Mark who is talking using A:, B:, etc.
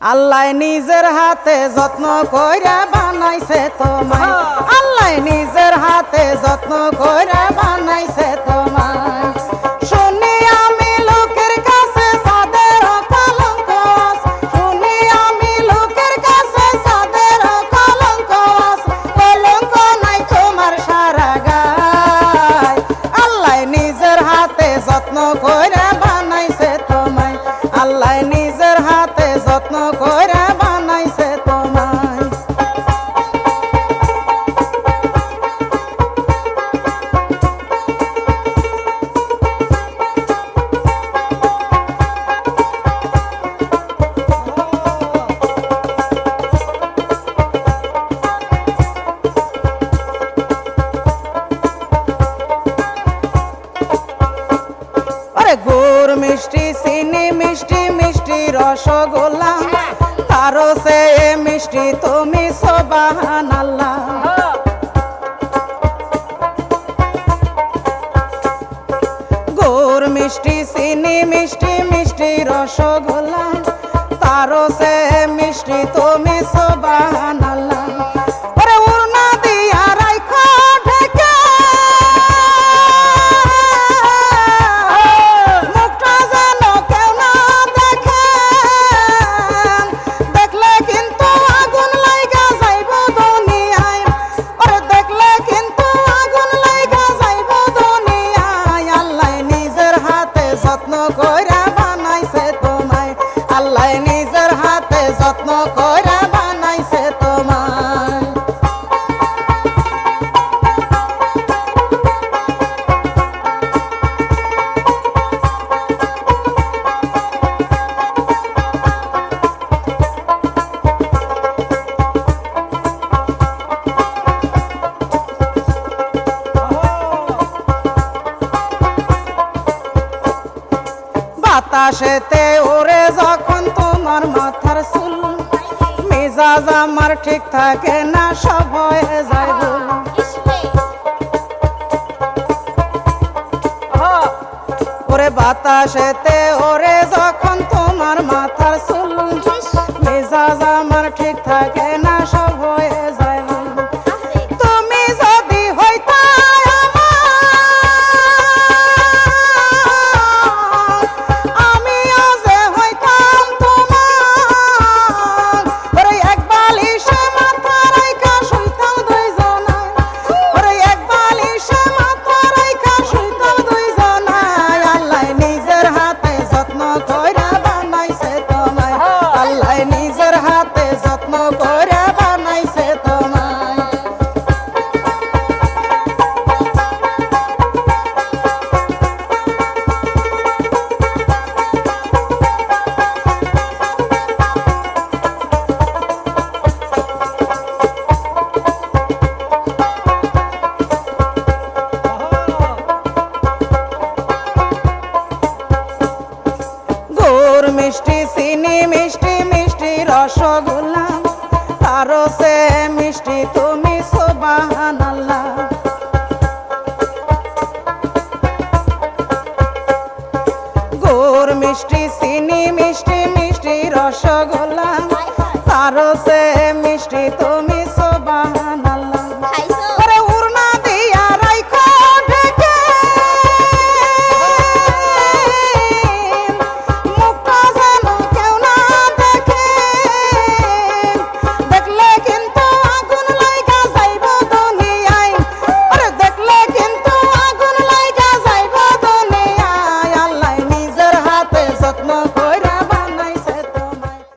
A: আল্লাহ নিজের হাতে যত্ন কইরা বানাইছে তোমায়, আল্লাহ নিজের হাতে যত্ন কইরা বানাইছে তোমায়। শুনি আমি লোকের কাছে সাদের কলঙ্ক, শুনি আমি লোকের কাছে সাদের কলঙ্ক, কলঙ্ক নাই তোমার সারা গায়। আল্লাহ নিজের হাতে যত্ন কইরা বানাইছে তোমায়, আল্লাহ নিজের হাতে যত্ন কইরা বানাইছে তোমায়। গুড় মিষ্টি চিনি মিষ্টি মিষ্টি রসগোল্লা, তারও সে মিষ্টি তুমি সুবহানাল্লাহ। গুড় মিষ্টি চিনি মিষ্টি মিষ্টি রসগোল্লা, তারও সে মিষ্টি তুমি সুবহানাল্লাহ। যত্ন কইরা বানাইছে তোমায়, আল্লাহ নিজের হাতে যত্ন কইরা বানাইছে তোমায়। বাতাসেতে ওরে যখন তোমার মাথার চুল, মেজাজ আমার ঠিক থাকে না, সব হয়ে যায় ভুল। ওরে বাতাসেতে ওরে যখন তোমার মাথার চুল, মেজাজ আমার ঠিক থাকে না, সব হয়ে যায় ভুল। তুমি যদি হইতা নিজের হাতে যত্ন কইরা বানাইছে তোমায়। গুড় মিষ্টি চিনি মিষ্টি মিষ্টি রসগোল্লা, তারও সে মিষ্টি তুমি সুবহানাল্লাহ। গুড় মিষ্টি চিনি মিষ্টি মিষ্টি রসগোল্লা, তারও